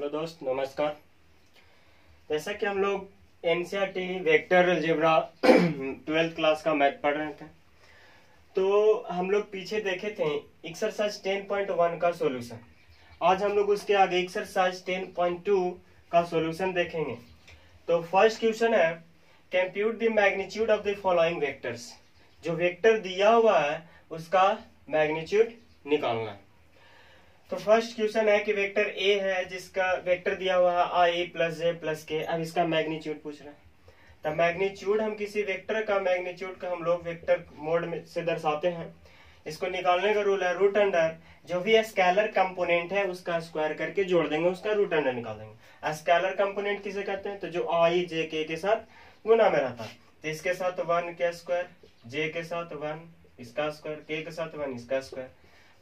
Hello दोस्त, नमस्कार। जैसा कि हम लोग NCERT vector algebra 12th class का मैथ पढ़ रहे थे, तो हम लोग पीछे देखे थे एक्सरसाइज 10.1 का सॉल्यूशन। आज हम लोग उसके आगे एक्सरसाइज 10.2 का सॉल्यूशन देखेंगे। तो फर्स्ट क्वेश्चन है, compute the magnitude of the following vectors. जो वेक्टर दिया हुआ है उसका मैग्नीट्यूड निकालना है। तो फर्स्ट क्वेश्चन है कि वेक्टर ए है जिसका वेक्टर दिया हुआ है आई प्लस जे प्लस के। अब इसका मैग्नीट्यूड पूछ रहे हैं। तो मैग्नीट्यूड हम किसी वेक्टर का मैग्नीट्यूड का हम लोग वेक्टर मोड में से दर्शाते हैं। इसको निकालने का रूल है रूट अंडर जो भी स्केलर कंपोनेंट है उसका स्क्वायर करके जोड़ देंगे, उसका रूट अंडर निकाल देंगे। स्केलर कंपोनेंट किसे कहते हैं? तो जो आई जे के साथ गुना में रहता है। तो इसके साथ 1 का स्क्वायर, जे के साथ 1 इसका स्क्वायर, के साथ 1 इसका स्क्वायर।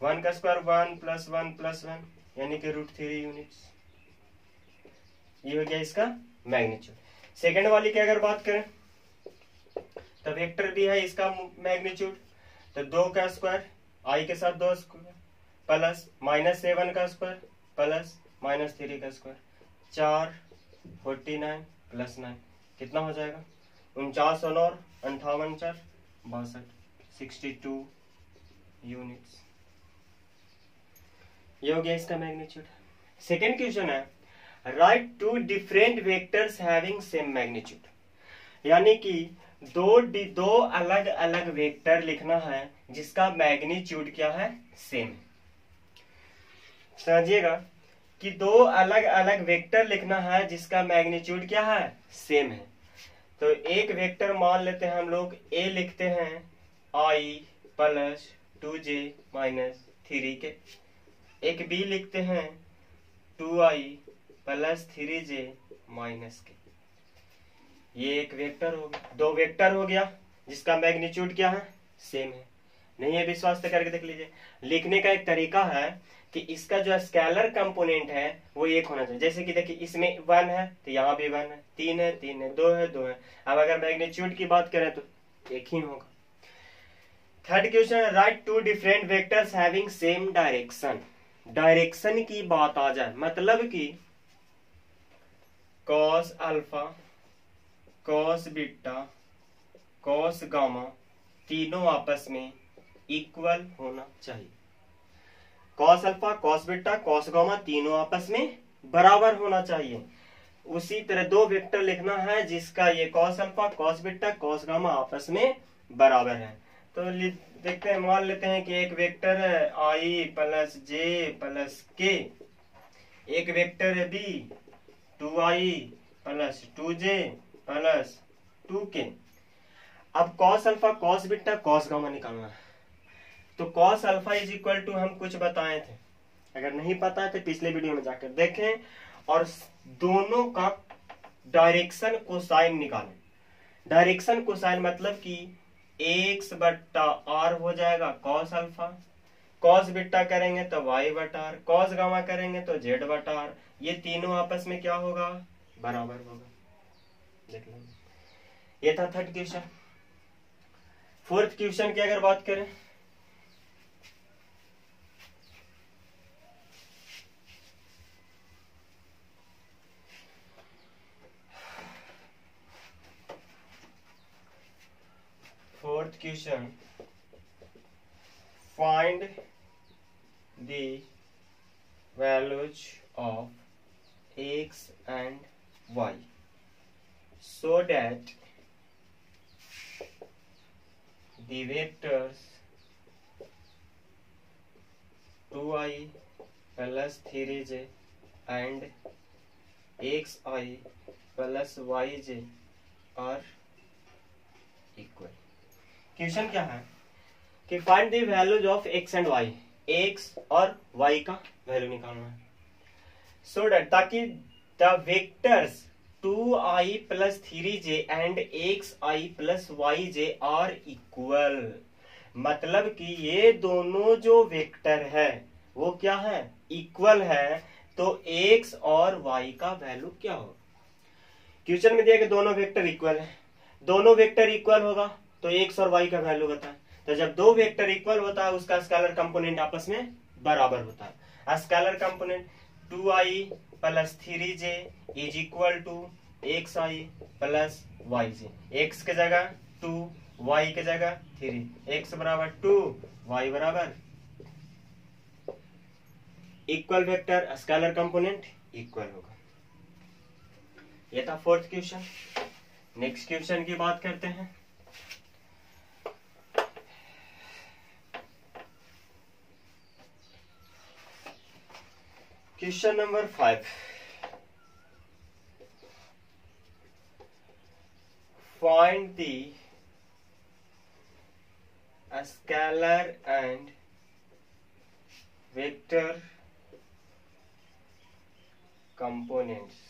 1 का स्क्वायर 1 प्लस 1 प्लस 1 यानी कि √3 यूनिट्स। ये हो गया इसका मैग्नीट्यूड। सेकंड वाली की अगर बात करें तो वेक्टर भी है इसका मैग्नीट्यूड। तो 2 का स्क्वायर आई के साथ 2 स्क्वायर प्लस -7 का स्क्वायर प्लस -3 का स्क्वायर 4 49 प्लस 9 कितना हो जाएगा? 49 और 58 4 62 62 यूनिट्स। ये हो गया इसका मैग्नीट्यूड। सेकेंड क्वेश्चन है, right 2 different vectors having same magnitude. यानी कि दो अलग अलग वेक्टर लिखना है जिसका मैग्नीट्यूड क्या है? सेम। समझिएगा कि दो अलग अलग वेक्टर लिखना है जिसका मैग्नीट्यूड क्या है? सेम है। तो एक वेक्टर मान लेते हैं हम लोग ए लिखते हैं आई प्लस 2j माइनस 3 के। एक बी लिखते हैं 2i प्लस 3j माइनस के। ये एक वेक्टर हो गया, दो वेक्टर हो गया जिसका मैग्नीट्यूड क्या है? सेम है। नहीं है विश्वास तो करके देख लीजिए। लिखने का एक तरीका है कि इसका जो स्केलर कंपोनेंट है वो एक होना चाहिए। जैसे कि देखिए इसमें 1 है तो यहाँ भी 1 है, 3 है 3 है, 2 है 2 है। अब अगर मैग्नीट्यूड की बात करें तो एक ही होगा। Third question, right 2 different vectors having same direction. Direction की बात आ जाए मतलब कि cos alpha, cos beta, cos gamma तीनों आपस में इक्वल होना चाहिए। Cos alpha, cos beta, cos gamma तीनों आपस में बराबर होना चाहिए। उसी तरह दो वेक्टर लिखना है जिसका ये cos alpha, cos beta, cos gamma आपस में बराबर है। तो देखते हैं, मान लेते हैं कि एक वेक्टर है आई प्लस जे प्लस के, एक वेक्टर है B 2i plus 2j plus 2k। अब cos alpha, cos beta, cos gamma निकालना है। तो cos alpha is equal to हम कुछ बताए थे, अगर नहीं पता है तो पिछले वीडियो में जाकर देखें। और दोनों का डायरेक्शन कोसाइन निकालें। डायरेक्शन कोसाइन मतलब कि x बट्टा r हो जाएगा कॉस अल्फा, कॉस बीटा करेंगे तो y बटा r, कॉस गामा करेंगे तो z बटा r। ये तीनों आपस में क्या होगा? बराबर होगा। देख लेंगे। ये था थर्ड क्वेश्चन। फोर्थ क्वेश्चन की अगर बात करें fourth question, find the values of x and y so that the vectors 2i plus 3j and xi plus yj are equal। Question क्या है कि find the values of X and Y. X और Y का value निकालना है so that ताकि the vectors 2i plus 3j and xi plus yj are equal. मतलब कि ये दोनों जो वेक्टर है वो क्या है? इक्वल है। तो x और y का वैल्यू क्या होगा? क्वेश्चन में दिया कि दोनों वेक्टर इक्वल है। दोनों वेक्टर इक्वल होगा तो x और y का वैल्यू बताए। तो जब दो वेक्टर इक्वल होता है उसका स्केलर कंपोनेंट आपस में बराबर होता है। Scalar component 2i plus 3j is equal to xi plus yj। x के जगह 2, y के जगह 3, x बराबर 2, y बराबर equal vector scalar component equal होगा। ये था फोर्थ क्वेश्चन। नेक्स्ट क्वेश्चन की बात करते हैं। Question number 5, find the scalar and vector components.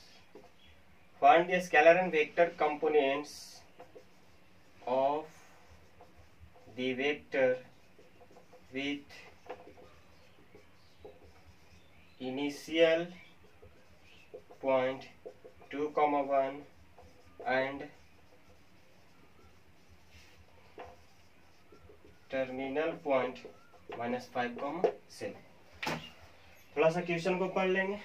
Find the scalar and vector components of the vector with initial point 2, 1 and terminal point -5, 7। थोड़ा सा question को पढ़ लेंगे।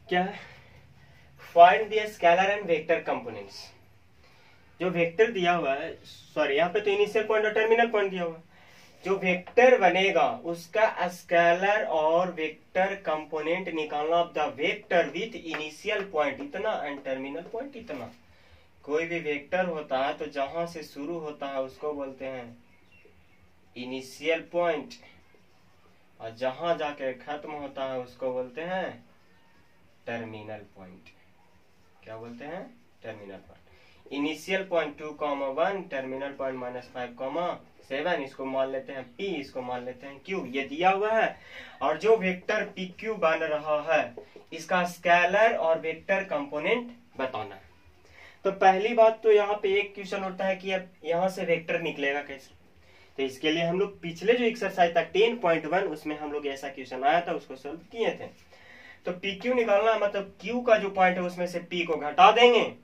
क्या है? Find the scalar and vector components. जो वेक्टर दिया हुआ है, सॉरी यहाँ पे तो इनिशियल पॉइंट और टर्मिनल पॉइंट दिया हुआ है। जो वेक्टर बनेगा उसका स्केलर और वेक्टर कंपोनेंट निकालना of the vector with initial point इतना एंड टर्मिनल पॉइंट इतना। कोई भी वेक्टर होता है तो जहां से शुरू होता है उसको बोलते हैं इनिशियल पॉइंट, और जहां जाके खत्म होता है उसको बोलते हैं टर्मिनल पॉइंट। क्या बोलते हैं? Terminal point. Initial point 2, 1, terminal point -5, 7। इसको मान लेते हैं P, इसको मान लेते हैं Q। ये दिया हुआ है। और जो वेक्टर PQ बन रहा है इसका स्केलर और वेक्टर कंपोनेंट बताना है। तो पहली बात तो यहाँ पे एक क्वेश्चन उठता है कि अब यहाँ से वेक्टर निकलेगा कैसे। तो इसके लिए हम लोग पिछले जो एक्सरसाइज था 10.1 उसमें हम लोग ऐसा क्वेश्चन आया था, उसको सॉल्व किए थे। तो PQ निकालना मतलब Q का जो पॉइंट है उसमें से P को घटा देंगे,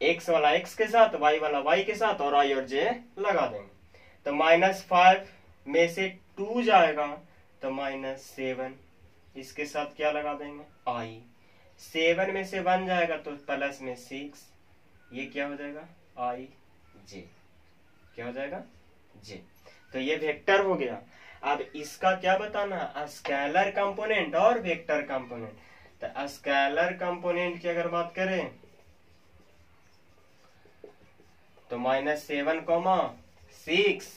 x वाला x के साथ, y वाला y के साथ, और i और j लगा देंगे। तो -5 में से 2 जाएगा तो -7, इसके साथ क्या लगा देंगे? i। 7 में से 1 जाएगा तो प्लस में 6, ये क्या हो जाएगा? i j। क्या हो जाएगा? j। तो ये वेक्टर हो गया। अब इसका क्या बताना? स्केलर कंपोनेंट और वेक्टर कंपोनेंट। तो स्केलर कंपोनेंट की अगर बात करें तो -7, 6,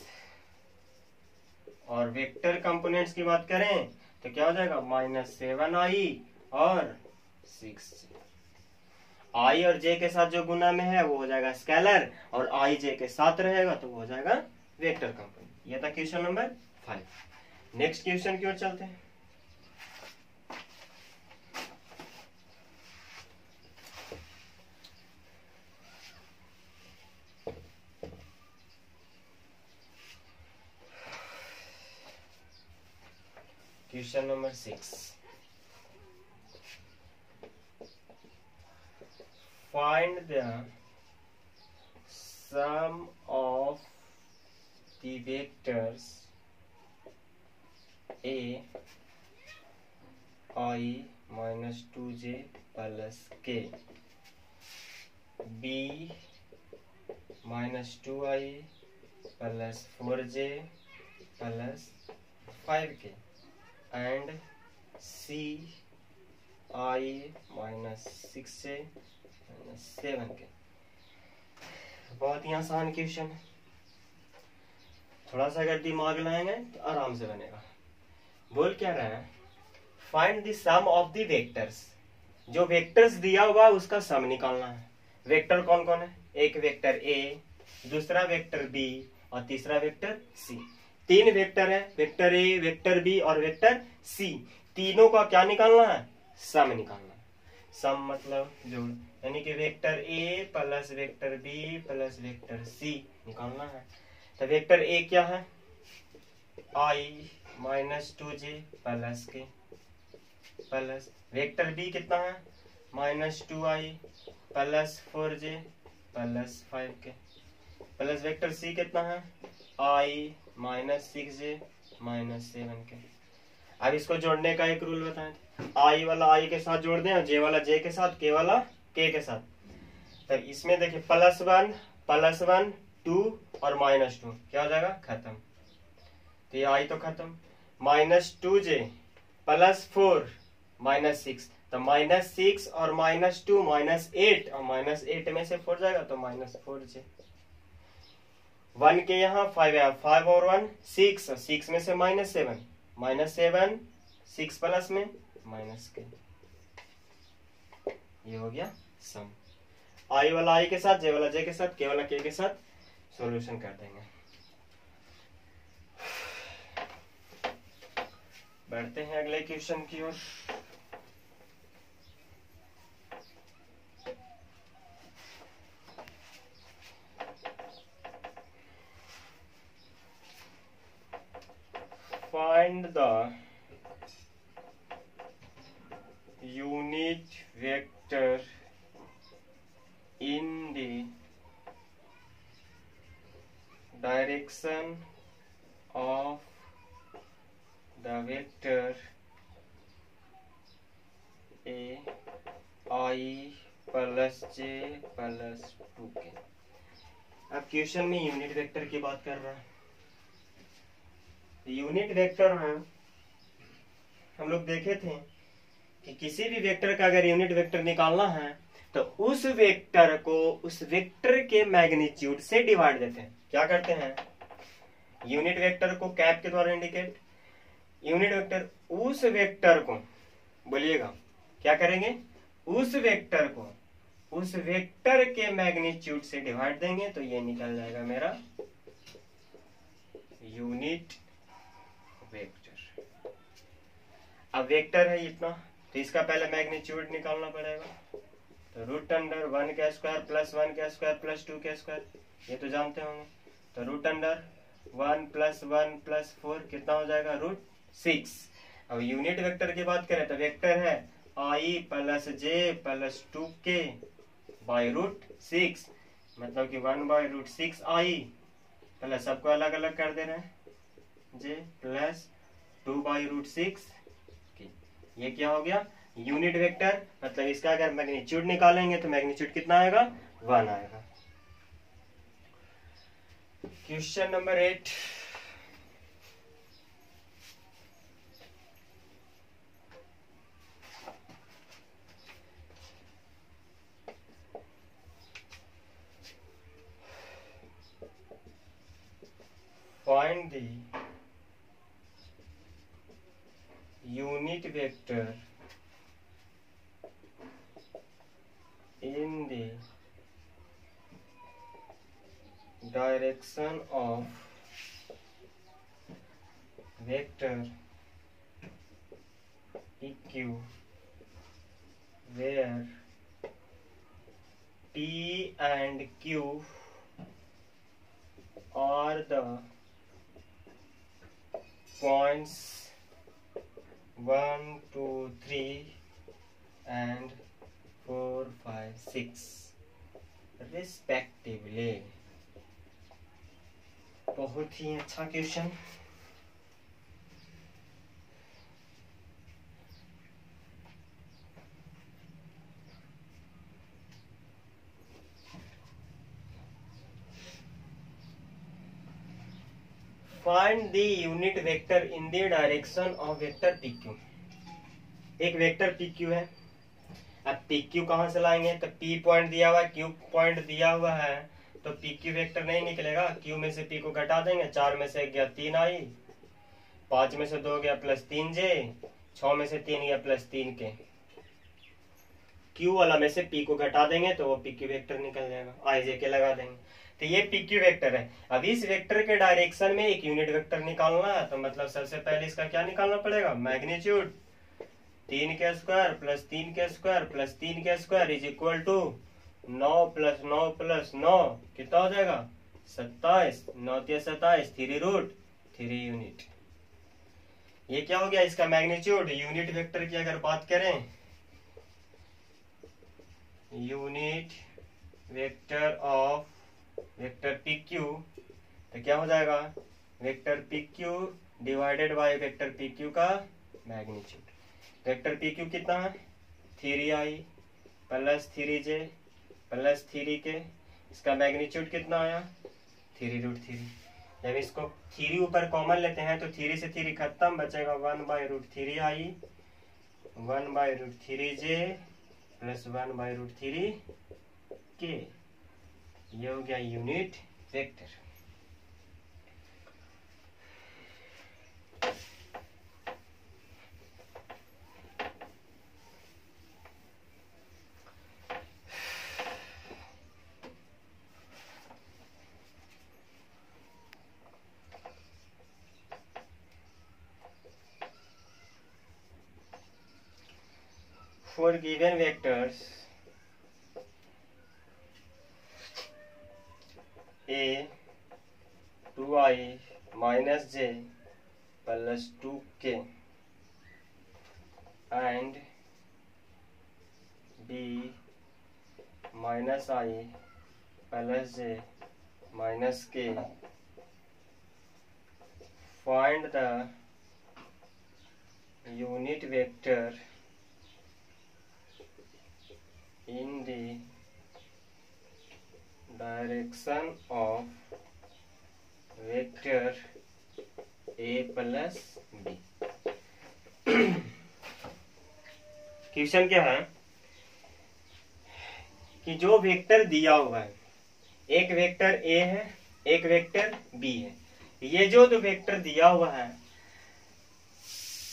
और वेक्टर कंपोनेंट्स की बात करें तो क्या हो जाएगा? -7i और 6j। i और j के साथ जो गुना में है वो हो जाएगा स्केलर, और i j के साथ रहेगा तो वो हो जाएगा वेक्टर कंपोनेंट। ये था क्वेश्चन नंबर 5। नेक्स्ट क्वेश्चन की ओर चलते हैं। Question number 6. Find the sum of the vectors a I minus 2j plus k, b minus 2i plus 4j plus 5k, and c I minus 6j minus 7k। बहुत ही आसान question है, थोड़ा सा अगर दिमाग लगाएंगे तो आराम से बनेगा। बोल क्या रहा है? Find the sum of the vectors. जो वेक्टर्स दिया हुआ है उसका सम निकालना है। वेक्टर कौन कौन है? एक वेक्टर a, दूसरा वेक्टर b और तीसरा वेक्टर c। 3 वेक्टर है, वेक्टर a, वेक्टर b और वेक्टर c। तीनों का क्या निकालना है? सम निकालना है। सम मतलब जोड़, यानी कि vector a plus vector b plus vector c निकालना है। तो वेक्टर a क्या है? i माइनस 2j प्लस के, प्लस वेक्टर b कितना है? -2i plus 4j plus 5k plus vector c कितना है i -6j -7k। अब इसको जोड़ने का एक रूल बताएं, i वाला i के साथ जोड़ दें और j वाला j के साथ, k वाला k के साथ। तो इसमें देखिए +1 2 और -2 क्या हो जाएगा खत्म। तो ये i तो खत्म, -2j +4 -6, तो -6 और -2 -8 और -8 में से 4 जाएगा तो -4j। 1 के यहाँ 5 है, 5 और 1 6, 6 में से -7 6 प्लस में -k। ये हो गया सम। i वाला i के साथ, j वाला j के साथ, k वाला k के साथ सॉल्यूशन कर देंगे। बढ़ते हैं अगले क्वेश्चन की ओर। Find the unit vector in the direction of the vector a I plus j plus 2k। अब क्वेश्चन में यूनिट वेक्टर की बात कर रहा है। यूनिट वेक्टर में हम लोग देखे थे कि किसी भी वेक्टर का अगर यूनिट वेक्टर निकालना है तो उस वेक्टर को उस वेक्टर के मैग्नीट्यूड से डिवाइड देते हैं। क्या करते हैं, यूनिट वेक्टर को कैप के द्वारा इंडिकेट, यूनिट वेक्टर उस वेक्टर को, बोलिएगा क्या करेंगे, उस वेक्टर को उस वेक्टर के मैग्नीट्यूड से डिवाइड देंगे तो ये निकल जाएगा मेरा यूनिट वेक्टर। अब वेक्टर है इतना, तो इसका पहले मैग्नीट्यूड निकालना पड़ेगा। तो √1 का स्क्वायर प्लस 1 का स्क्वायर प्लस 2 का स्क्वायर, ये तो जानते होंगे। तो √1 + 1 + 4 कितना हो जाएगा √6। अब यूनिट वेक्टर की बात करें तो वेक्टर है i + j + 2k / √6, मतलब कि 1/√6i प्लस सबको अलग अलग कर दे रहे हैं j प्लस 2/√6। ये क्या हो गया यूनिट वेक्टर। मतलब इसका अगर मैग्नीट्यूड निकालेंगे तो मैग्नीट्यूड कितना आएगा 1 आएगा। Question number 8। Find the unit vector in the direction of vector PQ where P and Q are the points 1 2 3 and 4 5 6 respectively। बहुत ही अच्छा question. Find the unit vector in the direction of vector PQ। एक vector PQ है। अब PQ कहाँ से लाएंगे, तो P point दिया हुआ है, Q पॉइंट दिया हुआ है, तो PQ वेक्टर नहीं निकलेगा। Q में से P को घटा देंगे, 4 में से 1 गया 3i, 5 में से 2 गया +3j, 6 में से 3 गया +3k। Q वाला में से P को घटा देंगे तो वो PQ वेक्टर निकल जाएगा, ijk लगा देंगे तो ये PQ वेक्टर है। अब इस वेक्टर के डायरेक्शन में एक यूनिट वेक्टर निकालना है, तो मतलब सबसे पहले इसका क्या निकालना पड़ेगा, मैग्नीट्यूड। 3 के स्क्वायर प्लस 3 के स्क्वायर प्लस 3 के स्क्वायर इज इक्वल टू 9 + 9 + 9 कितना हो जाएगा 27, 9 × 27 3√3 यूनिट। ये क्या हो गया इसका मैग्नीट्यूड। यूनिट वेक्टर की अगर बात करें unit vector of vector P Q, तो क्या हो जाएगा, vector P Q divided by vector P Q का मैग्नीट्यूड। वेक्टर पी क्यू कितना है, 3i plus 3j plus 3k, इसका मैग्नीट्यूड कितना आया, 3√3। जब इसको 3 ऊपर कॉमन लेते हैं तो 3 से 3 खत्म, बचेगा 1/√3i 1/√3j प्लस 1/√3k। ये हो गया unit vector. For given vectors a 2i minus j plus 2k and b minus I plus j minus k, find the unit vector in the direction of vector a plus b। Question क्या है कि जो vector दिया हुआ है, एक vector a है, एक वेक्टर b है। ये जो दो वेक्टर दिया हुआ है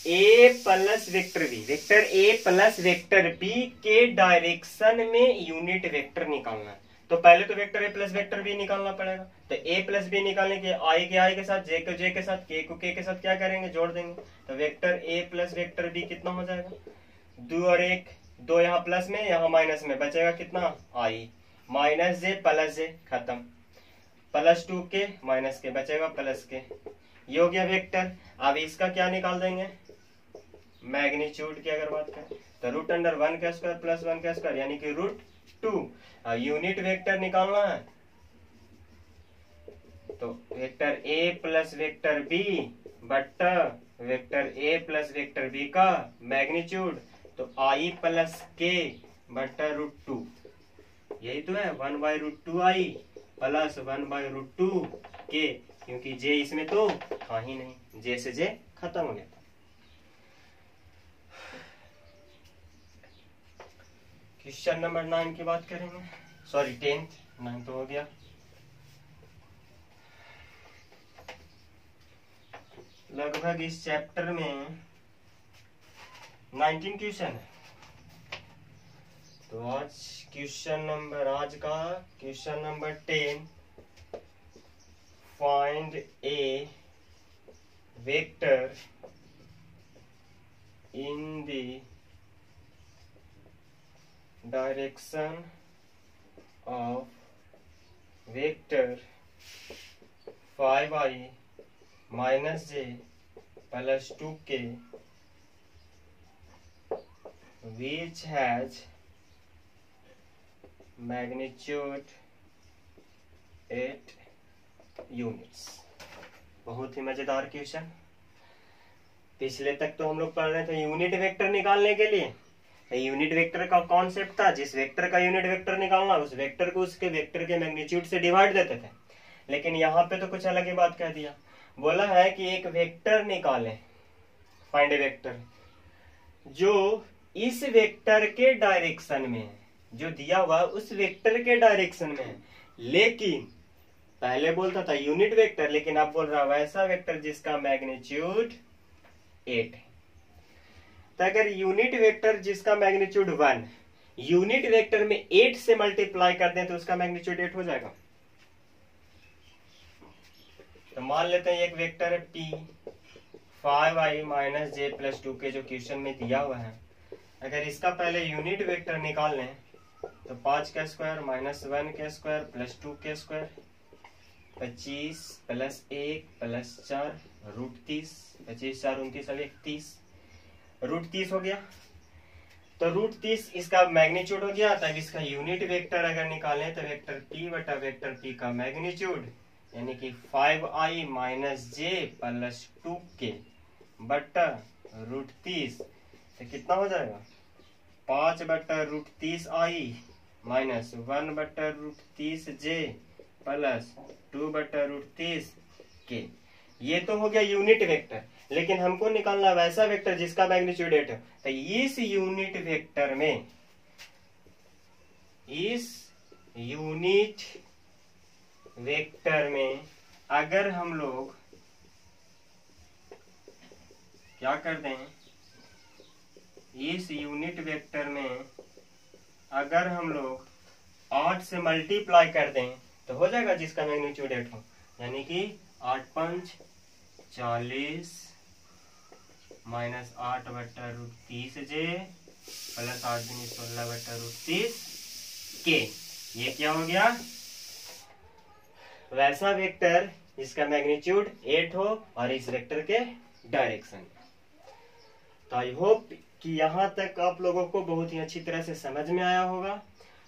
a plus vector b, vector a plus vector b के डायरेक्शन में यूनिट वेक्टर निकालना है। तो पहले तो vector a plus vector b निकालना पड़ेगा। तो a प्लस b निकालने के i के i के साथ, j को j के साथ, k को k के साथ क्या करेंगे, जोड़ देंगे। तो vector a plus vector b कितना हो जाएगा, 2 और 1, 2 यहाँ प्लस में यहाँ माइनस में, बचेगा कितना, i minus j plus j खत्म, प्लस 2k माइनस के, बचेगा प्लस के। ये हो गया वेक्टर। अब इसका क्या निकाल देंगे, मैग्नीट्यूड की अगर बात करें तो √1 का स्क्वायर प्लस 1 का स्क्वायर यानी कि √2। यूनिट वेक्टर निकालना है तो vector a plus vector b बट्टा vector a plus vector b का मैग्नीट्यूड, तो i प्लस k बट्टा √2। यही तो है 1/√2i प्लस 1/√2k, क्योंकि j इसमें तो था ही नहीं, j से j खत्म हो गया था। क्वेश्चन नंबर 9 की बात करेंगे, सॉरी 10th, 9 तो हो गया। लगभग इस चैप्टर में 19 क्वेश्चन है। तो आज का question number 10, find A vector in the direction of vector 5i minus j plus 2k which has magnitude 8 units। बहुत ही मजेदार क्वेश्चन। पिछले तक तो हम लोग पढ़ रहे थे यूनिट वेक्टर निकालने के लिए। यूनिट वेक्टर का कॉन्सेप्ट था, जिस वेक्टर का यूनिट वेक्टर निकालना उस वेक्टर को उसके वेक्टर के मैग्नीट्यूड से डिवाइड देते थे। लेकिन यहाँ पे तो कुछ अलग ही बात कह दिया, बोला है कि एक वेक्टर निकालें, फाइंड ए वेक्टर जो इस वेक्टर के डायरेक्शन में है, जो दिया हुआ उस वेक्टर के डायरेक्शन में है। लेकिन पहले बोलता था यूनिट वेक्टर, लेकिन अब बोल रहा वैसा वेक्टर जिसका मैग्नीट्यूड 8 है। तो अगर यूनिट वेक्टर जिसका मैग्नीट्यूड 1 यूनिट वेक्टर में 8 से मल्टीप्लाई कर दें तो उसका मैग्नीट्यूड 8 हो जाएगा। तो मान लेते हैं एक वेक्टर है p 5i minus j plus 2k जो क्वेश्चन में दिया हुआ है। अगर इसका पहले यूनिट वेक्टर निकाल लें तो 5 का स्क्वायर माइनस 1 का स्क्वायर प्लस 2 का स्क्वायर 25 प्लस 1 प्लस 4 √30, 25 4 29 अब 31 √30 हो गया। तो √30 इसका मैग्नीट्यूड हो गया। तब इसका यूनिट वेक्टर अगर निकालें तो वेक्टर p बटा वेक्टर p का मैग्नीट्यूड यानी कि 5i - j + 2k बटा √30 तो कितना हो जाएगा 5 बटा √30i - 1 बटा √30j + 2 बटा √30k। ये तो हो गया यूनिट वेक्टर, लेकिन हमको निकालना वैसा वेक्टर जिसका मैग्नीट्यूड 8 है। तो इस यूनिट वेक्टर में अगर हम लोग क्या करते हैं, इस यूनिट वेक्टर में अगर हम लोग 8 से मल्टीप्लाई कर दें तो हो जाएगा जिसका मैग्नीट्यूड 8 हो, यानी कि 8 × 5 = 40 - 8 बटा √30j + 8 × 16 बटा √30k। ये क्या हो गया वैसा वेक्टर जिसका मैग्नीट्यूड 8 हो और इस वेक्टर के डायरेक्शन। तो आई होप कि यहाँ तक आप लोगों को बहुत ही अच्छी तरह से समझ में आया होगा।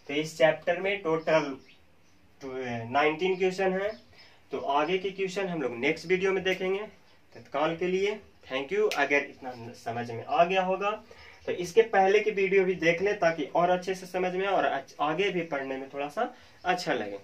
तो इस चैप्टर में टोटल 19 क्वेश्चन है। तो आगे के क्वेश्चन हम लोग नेक्स्ट वीडियो में देखेंगे। तत्काल के लिए थैंक यू। अगर इतना समझ में आ गया होगा तो इसके पहले की वीडियो भी देख लें ताकि और अच्छे से समझ में और आगे भी पढ़ने में थोड़ा सा अच्छा लगे।